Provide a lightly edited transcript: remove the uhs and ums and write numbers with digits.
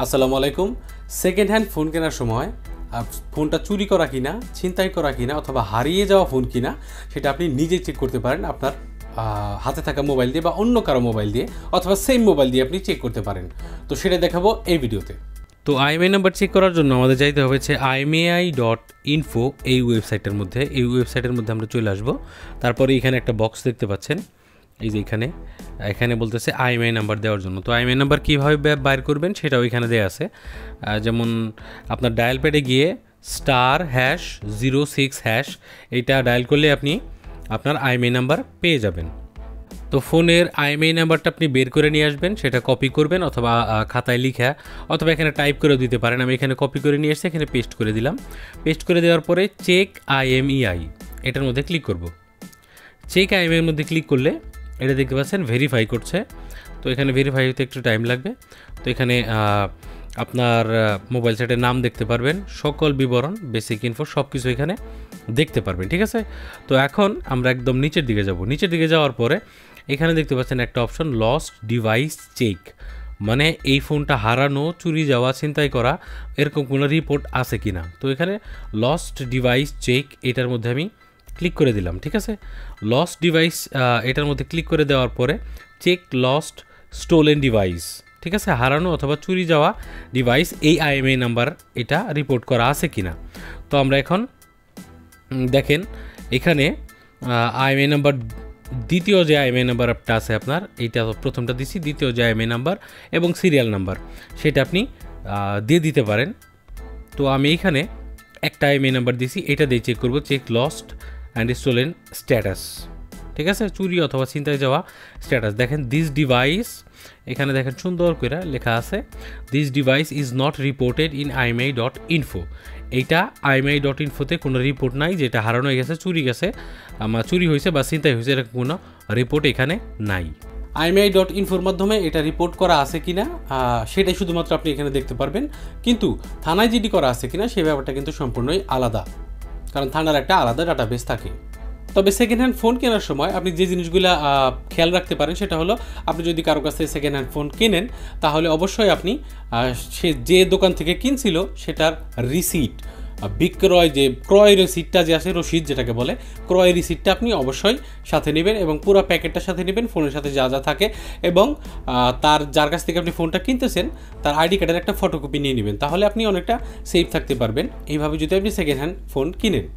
আসসালামু আলাইকুম। Second hand phone কেনার সময় ফোনটা চুরি করা কিনা, ছিনতাই করা কিনা অথবা হারিয়ে যাওয়া ফোন কিনা সেটা আপনি নিজে চেক করতে পারেন আপনার হাতে থাকা মোবাইল দিয়ে বা অন্য কারো মোবাইল দিয়ে অথবা সেম মোবাইল দিয়ে আপনি চেক করতে পারেন। তো সেটা দেখাবো এই ভিডিওতে। তো IMEI নাম্বার চেক করার জন্য আমাদের যাইতে হচ্ছে imei.info এই ওয়েবসাইটের মধ্যে। এই ওয়েবসাইটের মধ্যে আমরা চলে আসবো। তারপরে এখানে একটা বক্স দেখতে পাচ্ছেন, এই যে এখানে বলতেছে IMEI নাম্বার দেওয়ার জন্য। তো IMEI নাম্বার কীভাবে বাইর করবেন সেটাও এখানে দেওয়া আছে। যেমন আপনার ডায়াল প্যাডে গিয়ে *#06# এইটা ডায়াল করলে আপনি আপনার IMEI নাম্বার পেয়ে যাবেন। তো ফোনের IMEI নাম্বারটা আপনি বের করে নিয়ে আসবেন, সেটা কপি করবেন অথবা খাতায় লিখা অথবা এখানে টাইপ করে দিতে পারেন। আমি এখানে কপি করে নিয়ে এসে এখানে পেস্ট করে দিলাম। পেস্ট করে দেওয়ার পরে চেক IMEI এটার মধ্যে ক্লিক করব। চেক IMEI এর মধ্যে ক্লিক করলে এটা দেখতে পাচ্ছেন ভেরিফাই করছে। তো এখানে ভেরিফাই হতে একটু টাইম লাগবে। তো এখানে আপনার মোবাইল সেটের নাম দেখতে পারবেন, সকল বিবরণ, বেসিক ইনফো সব কিছু এখানে দেখতে পারবেন, ঠিক আছে। তো এখন আমরা একদম নিচের দিকে যাব। নিচের দিকে যাওয়ার পরে এখানে দেখতে পাচ্ছেন একটা অপশন লস্ট ডিভাইস চেক, মানে এই ফোনটা হারানো, চুরি যাওয়া, ছিনতাই করা এরকম কোনো রিপোর্ট আছে কি না। তো এখানে লস্ট ডিভাইস চেক এটার মধ্যে আমি ক্লিক করে দিলাম, ঠিক আছে। লস্ট ডিভাইস এটার মধ্যে ক্লিক করে দেওয়ার পরে চেক লস্ট স্টোলেন ডিভাইস, ঠিক আছে, হারানো অথবা চুরি যাওয়া ডিভাইস এই IMEI নাম্বার এটা রিপোর্ট করা আছে কি না। তো আমরা এখন দেখেন এখানে IMEI নাম্বার, দ্বিতীয় যে IMEI নাম্বারটা আছে আপনার, এইটা প্রথমটা দিছি, দ্বিতীয় যে IMEI নাম্বার এবং সিরিয়াল নাম্বার সেটা আপনি দিয়ে দিতে পারেন। তো আমি এইখানে একটা IMEI নাম্বার দিছি, এটা দিয়ে চেক করব, check lost and stolen status, ঠিক আছে, চুরি অথবা ছিনতাই যাওয়া স্ট্যাটাস। দেখেন দিস ডিভাইস, এখানে দেখেন সুন্দর করে লেখা আছে this device is not reported in imei.info। এইটা imei.info-তে কোনো রিপোর্ট নাই, যেটা হারানো হয়ে গেছে, চুরি হয়েছে বা ছিনতাই হয়েছে, এরকম কোনো রিপোর্ট এখানে নাই। imei.info-র মাধ্যমে এটা রিপোর্ট করা আছে কিনা সেটাই শুধুমাত্র আপনি এখানে দেখতে পারবেন, কিন্তু থানায় জিডি করা আছে কিনা সেই ব্যাপারটা কিন্তু সম্পূর্ণই আলাদা, কারণ থানার একটা আলাদা ডাটাবেস থাকে। তবে সেকেন্ড হ্যান্ড ফোন কেনার সময় আপনি যে জিনিসগুলো খেয়াল রাখতে পারেন সেটা হলো, আপনি যদি কারো কাছ থেকে সেকেন্ড হ্যান্ড ফোন কেনেন তাহলে অবশ্যই আপনি সে যে দোকান থেকে কিনছিল সেটার রিসিট, ক্রয় রিসিটটা যে আছে, রসিদ যেটাকে বলে, ক্রয় রিসিটটা আপনি অবশ্যই সাথে নেবেন এবং পুরো প্যাকেটটা সাথে নেবেন, ফোনের সাথে যা যা থাকে, এবং তার যার কাছ থেকে আপনি ফোনটা কিনতেছেন তার আইডি কার্ডের একটা ফটোকপি নিয়ে নেবেন, তাহলে আপনি অনেকটা সেফ থাকতে পারবেন এইভাবে যদি আপনি সেকেন্ড হ্যান্ড ফোন কিনেন।